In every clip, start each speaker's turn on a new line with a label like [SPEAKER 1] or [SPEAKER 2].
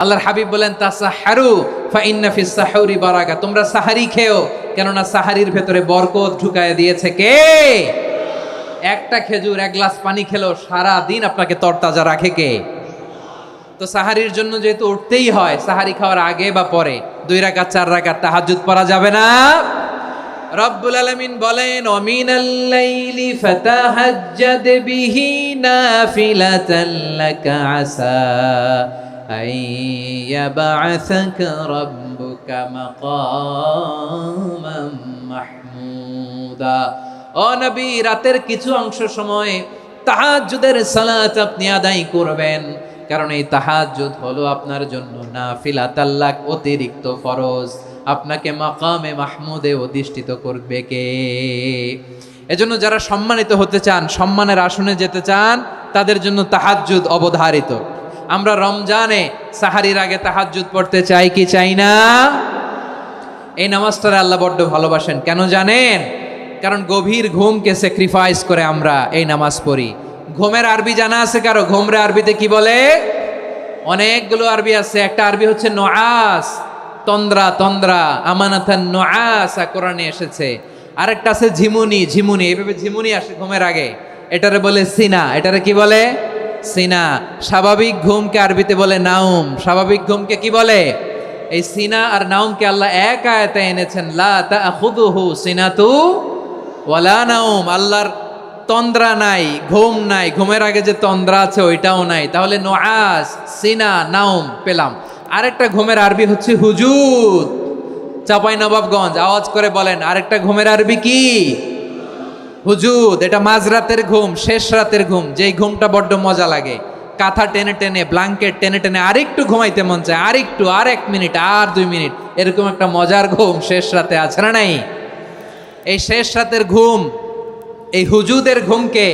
[SPEAKER 1] আল্লাহর হাবিব বলেন তাসাহহারু ফা ইন্না ফিস সাহুরি বারাকা, তোমরা সাহারি খেও, কেননা সাহারির ভেতরে বরকত ঢুকায় দিয়েছে কে? একটা খেজুর, এক গ্লাস পানি খেলো সারা দিন আপনাকে তরতাজা রাখে কে? তো সাহারির জন্য যেহেতু উঠতেই হয়, সাহারি খাওয়ার আগে বা পরে 2 রাকাত 4 রাকাত তাহাজ্জুদ পড়া যাবে না? রব্বুল আলামিন বলেন ওয়ামিনাল লাইলি ফাতাহাজ্জাদ বিহি নাফিলাতান লাকা আসা আইয়াবআসাকা রাব্বুকা মাকামান মাহমুদা। ও নবী, রাতের কিছু অংশ সময় তাহাজ্জুদের সালাত আপনি আদায় করবেন, কারণ এই তাহাজ্জুদ হলো আপনার জন্য নাফিলাতাল লাক, অতিরিক্ত ফরজ। আপনাকে মাকামে মাহমুদে অধিষ্ঠিত করবে কে? এজন্য যারা সম্মানিত হতে চান, সম্মানের আসনে যেতে চান, তাদের জন্য তাহাজ্জুদ অবধারিত। আমরা রমজানে সাহারির আগে তাহাজ্জুদ পড়তে চাই কি চাই না? এই নামাজটারে আল্লাহ বড্ড ভালোবাসেন, কেন জানেন? কারণ গভীর ঘুমকে স্যাক্রিফাইস করে আমরা এই নামাজ পড়ি। ঘুমের আরবি জানা আছে কারো? ঘুমরে আরবিতে কি বলে? অনেকগুলো আরবি আছে। একটা আরবি হচ্ছে নুআস, তন্দ্রা, তন্দ্রা, আমানাতান নুআসা কোরআনে এসেছে। আরেকটা আছে ঝিমুনি, ঝিমুনি, এইভাবে ঝিমুনি আসে ঘুমের আগে, এটারে বলে সিনা। এটারে কি বলে? সিনা। স্বাভাবিক ঘুমকে আরবিতে বলে নাউম। স্বাভাবিক ঘুমকে কি বলে? এই সিনা আর নাউমকে আল্লাহ এক আয়াতে এনেছেন, লা তাখুযুহু সিনাতু ওয়ালা নাউম। আল্লাহর তন্দ্রা নাই, ঘুম নাই, ঘুমের আগে যে তন্দ্রা আছে ওইটাও নাই। তাহলে নুআস, সিনা, নাউম পেলাম। আরেকটা ঘুমের আরবি হচ্ছে হুজুদ। চাঁপাইনবাবগঞ্জ আওয়াজ করে বলেন, আরেকটা ঘুমের আরবি কি? হুজুদ। এটা মাঝরাতের ঘুম, শেষ রাতের ঘুম, যেই ঘুমটা বড্ড মজা লাগে। কাঁথা টেনে টেনে, ব্ল্যাঙ্কেট টেনে টেনে আরেকটু ঘুমাইতে মন চায়, আরেকটু, আর 1 মিনিট, আর 2 মিনিট, এরকম একটা মজার ঘুম শেষ রাতে আছে না নাই? এই শেষ রাতের ঘুম, এই হুজুদের ঘুমকে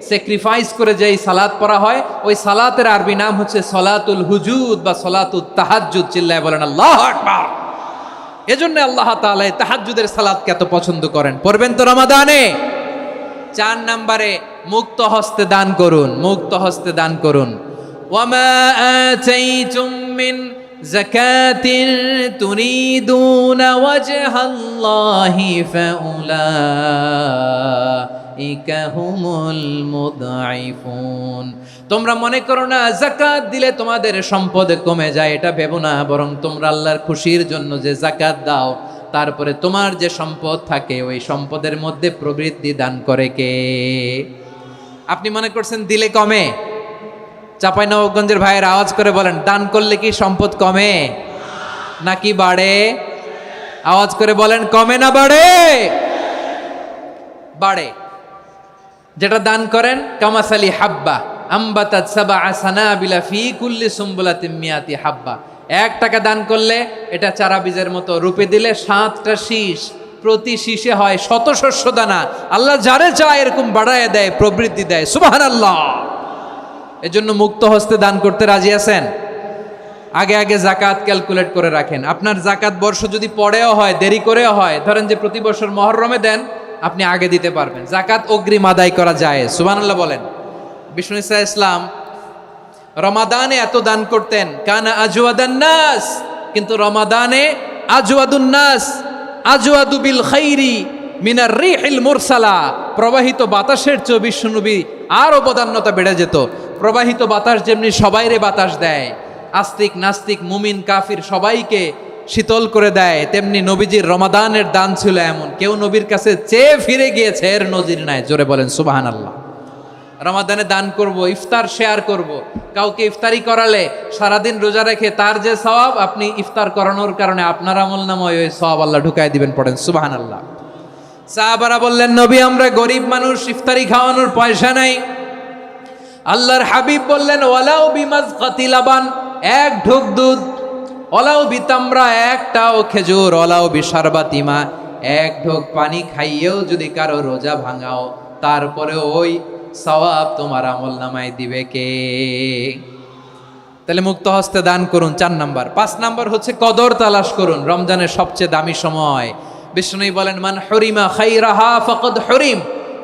[SPEAKER 1] স্যাক্রিফাইস করে যেই সালাত পড়া হয়, ওই সালাতের আরবি নাম হচ্ছে সলাতুল হুজুদ বা সলাতুত তাহাজ্জুদ। চিল্লায় বলেন আল্লাহু আকবার। এজন্য আল্লাহ তাআলা এই তাহাজ্জুদের সালাতকে এত পছন্দ করেন। পড়বেন তো রমাদানে। 4 নম্বরে মুক্ত হস্তে দান করুন, মুক্ত হস্তে দান করুন। ওয়ামা আতাইতুম মিন যাকাতিন তুরিদুনা ওয়াজহাল্লাহি ফাউলাইকা হুমুল মুদঈফুন। তোমরা মনে করো না যাকাত দিলে তোমাদের সম্পদ কমে যায়, এটা ভেবো না। বরং তোমরা আল্লাহর খুশির জন্য যে যাকাত দাও, তারপরে তোমার যে সম্পদ থাকে ওই সম্পদের মধ্যে প্রবৃদ্ধি দান করে কে? আপনি মনে করছেন দিলে কমে? চাঁপাইনবাবগঞ্জের ভাইয়ের আওয়াজ করে বলেন, দান করলে কি সম্পদ কমে নাকি বাড়ে? আওয়াজ করে বলেন, কমে না বাড়ে? বাড়ে। যেটা দান করেন, কামাসালি হাব্বা আম্বাতাত সাবআ সানাবিলা ফি কুল্লি সুম্বুলাতিন মিয়াতি হাব্বা। 1 টাকা দান করলে এটা চারা বীজের মতো, রূপে দিলে 7টা শীষ, প্রতি শীষে হয় 100 শস্য দানা। আল্লাহ যারে চায় এরকম বাড়ায় দেয়, প্রবৃদ্ধি দেয়। সুবহানাল্লাহ। এজন্য মুক্ত হস্তে দান করতে রাজি আছেন? আগে আগে যাকাত ক্যালকুলেট করে রাখেন। আপনার যাকাত বর্ষ যদি পরেও হয়, দেরি করেও হয়, ধরেন যে প্রতি বছর মুহররমে দেন, আপনি আগে দিতে পারবেন। যাকাত অগ্রিম আদায় করা যায়। সুবহানাল্লাহ বলেন। বিষ্ণু ঈসা ইসলাম রমাদানে এত দান করতেন, কানা আজওয়াদান নাস, কিন্তু রমাদানে আজওয়াদুন নাস আজওয়াদু বিল খাইরি মিনার রিহিল মুরসালা। প্রবাহিত বাতাসের চেয়ে বিশ্বনবী আরো বদান্যতা বেড়ে যেত। প্রবাহিত বাতাস যেমনি সবাইরে বাতাস দেয়, আস্তিক নাস্তিক মুমিন কাফির সবাইকে শীতল করে দেয়, তেমনি নবীজির রমাদানের দান ছিল এমন, কেউ নবীর কাছে চেয়ে ফিরে গিয়েছে এর নজির নাই। জোরে বলেন সুবহানাল্লাহ। রমাদানে দান করব, ইফতার শেয়ার করব। কাউকে ইফতারি করালে সারাদিন রোজা রেখে তার যে সওয়াব, আপনি ইফতার করানোর কারণে আপনার আমলনামায় ওই সওয়াব আল্লাহ ঢুকায় দিবেন। পড়েন সুবহানাল্লাহ। সাহাবারা বললেন, নবী আমরা গরিব মানুষ, ইফতারি খাওয়ানোর পয়সা নাই। আল্লাহর হাবিব বললেন, ওয়ালাউ বিমাজকাতি লাবান, 1 ঢোক দুধ, ওয়ালাউ বিতামরা, 1টাও খেজুর, ওয়ালাউ বিশারবাতিমা, 1 ঢোক পানি খাইয়েও যদি কারো রোজা ভাঙাও, তারপরে ওই সওয়াব তোমার আমলনামায় দিবে কে? তাহলে মুক্ত হস্তে দান করুন, 4 নাম্বার। 5 নাম্বার হচ্ছে কদর তালাশ করুন। রমজানের সবচেয়ে দামি সময়। বিষ্ণু বলেন, মান হুরিমা খাইরাহা ফাকাদ হুরিম।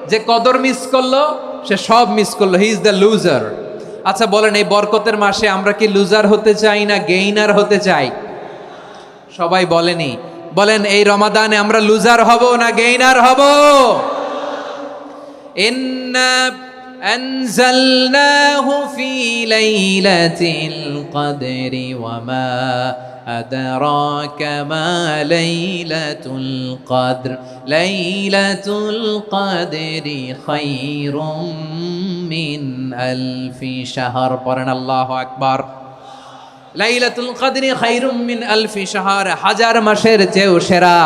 [SPEAKER 1] যে কদর মিস করলো সে সব মিস করলো, হি ইজ দ্য লুজার। আচ্ছা বলেন, এই বরকতের মাসে আমরা কি লুজার হতে চাই না গেইনার হতে চাই? সবাই বলেনি, বলেন এই রমাদানে আমরা লুজার হব না গেইনার হব? ইন্না আনজালনাহু ফি লাইলাতিল কদরি ওয়া মা আদরাকা মা লাইলাতুল কদর লাইলাতুল কদরি খায়রুম মিন আলফি শাহর। পড়েন আল্লাহু আকবার। লাইলাতুল কদরি খায়রুম মিন আলফি শাহর, হাজার মাসের চেয়েও সেরা।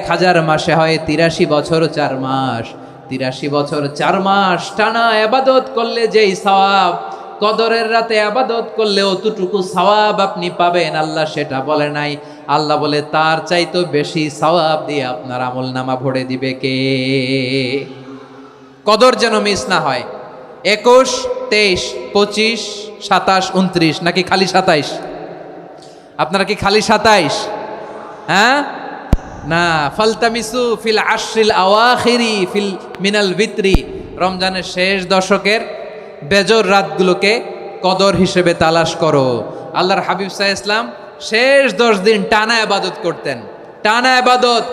[SPEAKER 1] 1000 মাসে হয় 83 বছর 4 মাস। 83 বছর 4 মাস টানা ইবাদত করলে যেই সওয়াব, কদরের রাতে ইবাদত করলে অতটুকু সওয়াব আপনি পাবেন, আল্লাহ সেটা বলে নাই। আল্লাহ বলে তার চাইতো বেশি সওয়াব দিয়ে আপনার আমলনামা ভরে দিবে কে? কদর যেন মিস না হয়। 21, 23, 25, 27, 29 নাকি খালি 27? আপনারা কি খালি 27? হ্যাঁ না, ফালতামিসু ফিল আশরিল আওয়াখিরি ফিল মিনাল ভিতরি, রমজানের শেষ দশকের বেজর রাতগুলোকে কদর হিসেবে তালাশ করো। আল্লাহর হাবিব সাল্লাল্লাহু আলাইহি ওয়াসাল্লাম শেষ 10 দিন টানা ইবাদত করতেন, টানা ইবাদত।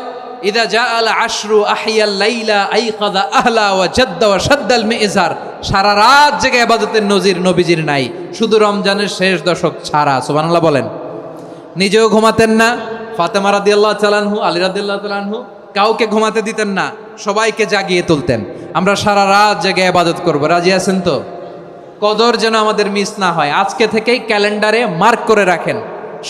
[SPEAKER 1] ইদা জাআল আশরু আহিয়াল লাইলা আইকাযা আহলা ওয়া জাদ্দা ওয়া শাদ্দাল মিজার, সারা রাত জেগে ইবাদতের নজির নবীজির নাই, শুধু রমজানের শেষ দশক ছাড়া। সুবহানাল্লাহ বলেন। নিজেও ঘুমাতেন না, ফাতেমা রাদিয়াল্লাহু তাআলা আনহু, আলী রাদিয়াল্লাহু তাআলা আনহু কাউকে ঘুমাতে দিতেন না, সবাইকে জাগিয়ে তুলতেন। আমরা সারা রাত জেগে ইবাদত করব, রাজি আছেন তো? কদর যেন আমাদের মিস না হয়। আজকে থেকেই ক্যালেন্ডারে মার্ক করে রাখেন,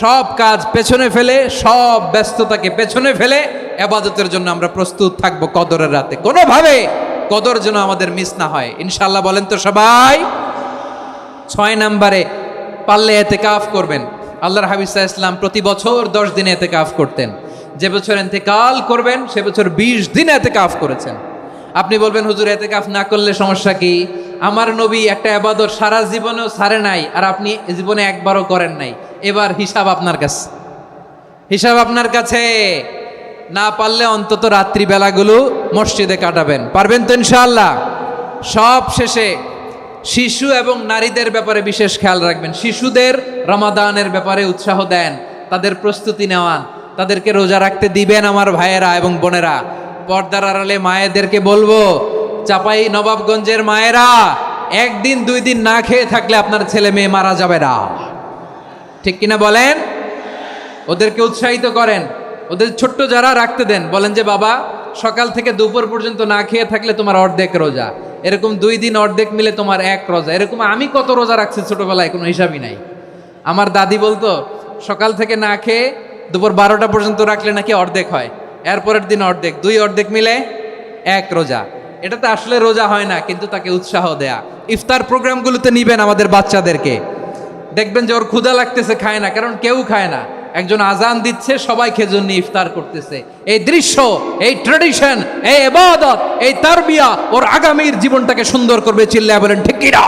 [SPEAKER 1] সব কাজ পেছনে ফেলে, সব ব্যস্ততাকে পেছনে ফেলে ইবাদতের জন্য আমরা প্রস্তুত থাকবো কদরের রাতে। কোনোভাবে কদর যেন আমাদের মিস না হয়, ইনশাআল্লাহ। বলেন তো সবাই। 6 নম্বরে পারলে ইতিকাফ করবেন। আল্লাহর হাবিব সাল্লাল্লাহু আলাইহি ওয়াসাল্লাম প্রতি বছর 10 দিন ইতিকাফ করতেন। যে বছর ইন্তেকাল করবেন সে বছর 20 দিন ইতিকাফ করেছেন। আপনি বলবেন হুজুর ইতিকাফ না করলে সমস্যা কি? আমার নবী একটা ইবাদত সারা জীবনেও ছাড়ে নাই, আর আপনি জীবনে একবারও করেন নাই। এবার হিসাব আপনার কাছে, হিসাব আপনার কাছে। না পারলে অন্তত রাত্রিবেলাগুলো মসজিদে কাটাবেন, পারবেন তো ইনশাআল্লাহ? সব শেষে শিশু এবং নারীদের ব্যাপারে বিশেষ খেয়াল রাখবেন। শিশুদের রমাদানের ব্যাপারে উৎসাহ দেন, তাদের প্রস্তুতি নেওয়ান, তাদেরকে রোজা রাখতে দিবেন। আমার ভাইয়েরা এবং বোনেরা, পর্দার আড়ালে মায়েদেরকে বলবো, চাপাই নবাবগঞ্জের মায়েরা, 1 দিন 2 দিন না খেয়ে থাকলে আপনার ছেলে মেয়ে মারা যাবে না, ঠিক কিনা বলেন? ওদেরকে উৎসাহিত করেন, ওদের ছোট্ট যারা রাখতে দেন, বলেন যে বাবা সকাল থেকে দুপুর পর্যন্ত না খেয়ে থাকলে তোমার অর্ধেক রোজা, এরকম 2 দিন অর্ধেক মিলে তোমার 1 রোজা। এরকম আমি কত রোজা রাখছি ছোটবেলায়, কোনো হিসাবই নাই। আমার দাদি বলতো সকাল থেকে না খেয়ে দুপুর 12টা পর্যন্ত রাখলে নাকি অর্ধেক হয়, এরপরের দিন অর্ধেক, 2 অর্ধেক মিলে 1 রোজা। এটা তো আসলে রোজা হয় না, কিন্তু তাকে উৎসাহ দেয়া। ইফতার প্রোগ্রামগুলোতে নিবেন আমাদের বাচ্চাদেরকে, দেখবেন যে ওর ক্ষুধা লাগতেছে, খায় না, কারণ কেউ খায় না। একজন আজান দিচ্ছে, সবাই খেজুর নিয়ে ইফতার করতেছে। এই দৃশ্য, এই ট্র্যাডিশন, এই ইবাদত, এই তারবিয়া ওর আগামীর জীবনটাকে সুন্দর করবে। চিল্লায়া বলেন ঠিক কি না?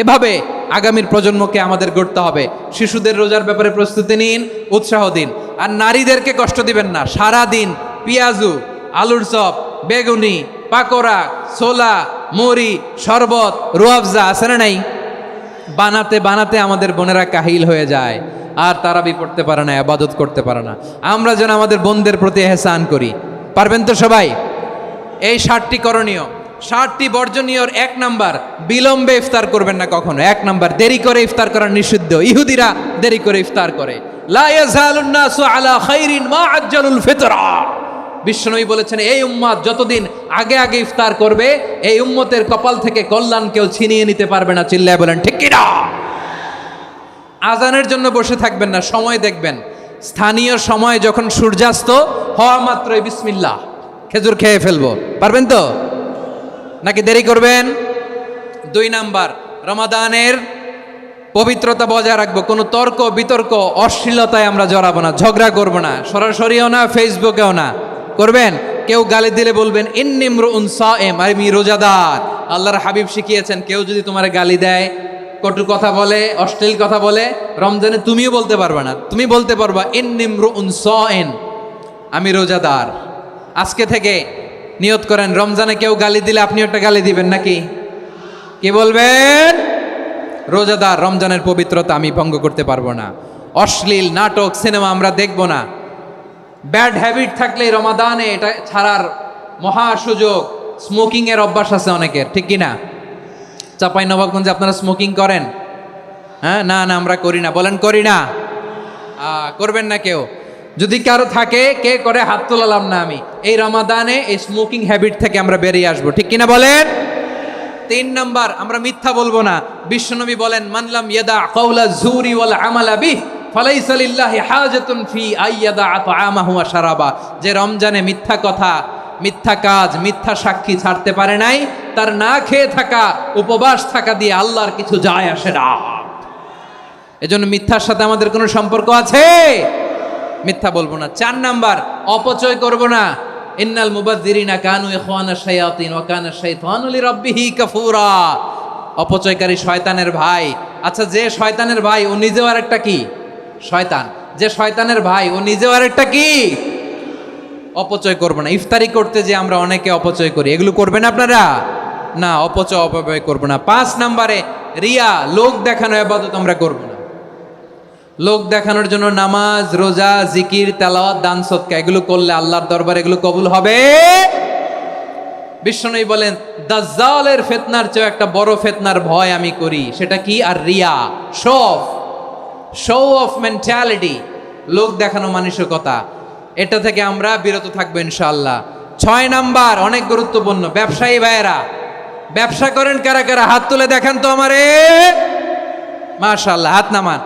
[SPEAKER 1] এভাবে আগামীর প্রজন্মকে আমাদের গড়তে হবে। শিশুদের রোজার ব্যাপারে প্রস্তুতি নিন, উৎসাহ দিন। আর নারীদেরকে কষ্ট দিবেন না। সারা দিন পেঁয়াজু, আলুর চপ, বেগুনি, পাকোড়া, ছোলা, মুড়ি, শরবত, রুয়াবজা আছে না নাই? বানাতে বানাতে আমাদের বোনেরা কাহিল হয়ে যায়, আর তারাবি পড়তে পারে না, ইবাদত করতে পারে না। আমরা যেন আমাদের বোনদের প্রতি ইহসান করি, পারবেন তো সবাই? এই 7টি করণীয়, 7টি বর্জনীয়। 1 নাম্বার, বিলম্বে ইফতার করবেন না কখনো। 1 নাম্বার, দেরি করে ইফতার করা নিষিদ্ধ। ইহুদিরা দেরি করে ইফতার করে। লা ইয়াজালুন নাসু আলা খাইরিন মা আজ্জালুল ফিতরা। বিশ্বনবী বলেছেন, এই উম্মত যতদিন আগে আগে ইফতার করবে, এই উম্মতের কপাল থেকে কল্যাণ কেউ ছিনিয়ে নিতে পারবে না। চিল্লায় বলেন ঠিক কি না? আজানের জন্য বসে থাকবেন না, সময় দেখবেন। স্থানীয় সময় যখন সূর্যাস্ত হওয়া মাত্রই বিসমিল্লাহ, খেজুর খেয়ে ফেলবো, পারবেন তো? নাকি দেরি করবেন? 2 নাম্বার, রমাদানের পবিত্রতা বজায় রাখবো। কোনো তর্ক বিতর্ক অশ্লীলতায় আমরা জড়াবো না, ঝগড়া করবো না, সরাসরিও না, ফেসবুকেও না। করবেন কেউ গালি দিলে বলবেন ইন্নিমরুন সায়েম, আমি রোজাদার। আল্লাহর হাবিব শিখিয়েছেন, কেউ যদি তোমার গালি দেয়, কটু কথা বলে, অশ্লীল কথা বলে, রমজানে তুমিও বলতে পারবে না। তুমি বলতে পারবা ইন্নিমরুন সায়েম, আমি রোজাদার। আজকে থেকে নিয়ত করেন, রমজানে কেউ গালি দিলে আপনি একটা গালি দিবেন নাকি? কি বলবেন? রোজাদার, রমজানের পবিত্রতা আমি ভঙ্গ করতে পারবো না। অশ্লীল নাটক সিনেমা আমরা দেখব না। ব্যাড হ্যাবিট থাকলে রমাদানে এটা ছাড়ার মহা সুযোগ। স্মোকিং এর অভ্যাস আছে অনেকের, ঠিক কি না? চাঁপাইনবাবগঞ্জে আপনারা স্মোকিং করেন? হ্যাঁ, না না আমরা করি না। বলেন করি না? করবেন না কেউ? যদি কারো থাকে, কে করে হাত তোলালাম না আমি। এই রমাদানে এই স্মোকিং হ্যাবিট থেকে আমরা বেরিয়ে আসবো, ঠিক কিনা বলেন? 3 নাম্বার, আমরা মিথ্যা বলবো না। বিশ্বনবী বলেন, মানলাম ইয়াদা কাওলা যুরি ওয়াল আমালা বিহি ফালাইসা লিল্লাহি হাজাতুন ফি আইয়াদা তাআমাহু ওয়া শারাবা। যে রমজানে মিথ্যা কথা, মিথ্যা কাজ, মিথ্যা সাক্ষী ছাড়তে পারে নাই, তার না খেয়ে থাকা, উপবাস থাকা দিয়ে আল্লাহর কিছু যায় আসে না। এজন্য মিথ্যার সাথে আমাদের কোনো সম্পর্ক আছে? মিথ্যা বলবো না। 4 নাম্বার, অপচয় করব না। ইন্নাল মুবাযযিরিনা কানু ইখওয়ানাশ শায়াতিন ওয়া কানা শাইতানু লিরাব্বিহি কাফুরা। অপচয়কারী শয়তানের ভাই। আচ্ছা, যে শয়তানের ভাই ও নিজেও আরেকটা কি? শয়তান। যে শয়তানের ভাই ও নিজেও আরেকটা কি? অপচয় করব না। ইফতারি করতে যে আমরা অনেকে অপচয় করি, এগুলো করবেন আপনারা? না, অপচয় অপব্যয় করব না। 5 নাম্বারে, রিয়া, লোক দেখানো ইবাদত আমরা করব না। লোক দেখানোর জন্য নামাজ, রোজা, জিকির, তেলাওয়াত, দান, সদকা এগুলো করলে আল্লাহর দরবারে এগুলো কবুল হবে? বিশ্বনবী বলেন, দাজ্জালের ফিতনার চেয়ে একটা বড় ফিতনার ভয় আমি করি। সেটা কি? আর রিয়া, শো অফ মেন্টালিটি, লোক দেখানো মানসিকতা। এটা থেকে আমরা বিরত থাকবো ইনশাআল্লাহ। 6 নাম্বার, অনেক গুরুত্বপূর্ণ। ব্যবসায়ী ভাইয়েরা, ব্যবসা করেন কারা কারা? হাত তুলে দেখেন তো আমারে। মাশাআল্লাহ, হাত নামান।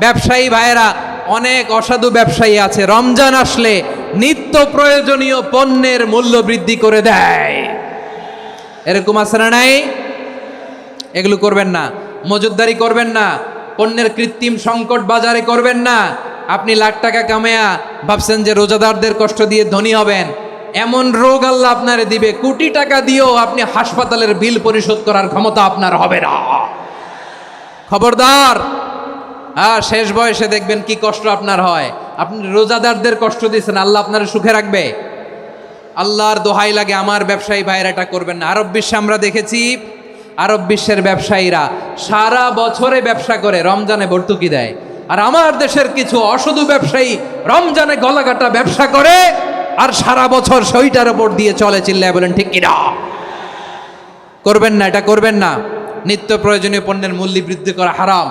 [SPEAKER 1] ব্যবসায়ী ভাইয়েরা, অনেক অসাধু ব্যবসায়ী আছে, রমজান আসলে নিত্য প্রয়োজনীয় পণ্যের মূল্য বৃদ্ধি করে দেয়। এরকম আছে না নাই? এগুলো করবেন না। মজুদদারি করবেন না। পণ্যের কৃত্রিম সংকট বাজারে করবেন না। আপনি লাখ টাকা কামায়া ভাবছেন যে রোজাদারদের কষ্ট দিয়ে ধনী হবেন। এমন রোগ আল্লাহ আপনারে দিবে, কোটি টাকা দিয়েও আপনি হাসপাতালের বিল পরিশোধ করার ক্ষমতা আপনার হবে না। খবরদার। শেষ বয়সে দেখবেন কি কষ্ট আপনার হয়। আপনি রোজাদারদের কষ্ট দিয়েছেন, আল্লাহ আপনার সুখে রাখবে? আল্লাহর দোহাই লাগে, আমার ব্যবসায়ী ভাইয়েরা এটা করবেন না। আরব বিশ্বে আমরা দেখেছি, আরব বিশ্বের ব্যবসায়ীরা সারা বছরে ব্যবসা করে, রমজানে ভর্তুকি দেয়। আর আমার দেশের কিছু অসাধু ব্যবসায়ী রমজানে গলাকাটা ব্যবসা করে আর সারা বছর সইটার উপর দিয়ে চলে। চিল্লায় বলেন ঠিক কিনা? করবেন না, এটা করবেন না। নিত্য প্রয়োজনীয় পণ্যের মূল্য বৃদ্ধি করা হারাম।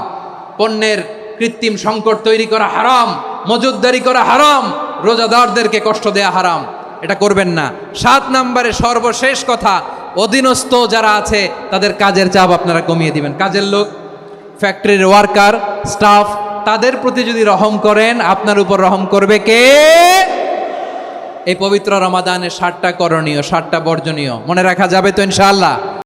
[SPEAKER 1] পণ্যের কৃত্রিম সংকট তৈরি করা হারাম। মজুদদারি করা হারাম। রোজাদারদেরকে কষ্ট দেয়া হারাম। এটা করবেন না। 7 নাম্বারে সর্বশেষ কথা, অধীনস্থ যারা আছে তাদের কাজের চাপ আপনারা কমিয়ে দিবেন। কাজের লোক, ফ্যাক্টরির ওয়ার্কার, স্টাফ, তাদের প্রতি যদি রহম করেন, আপনার উপর রহম করবে কে? এই পবিত্র রমাদানের 7টা করণীয়, 7টা বর্জনীয় মনে রাখা যাবে তো ইনশাআল্লাহ?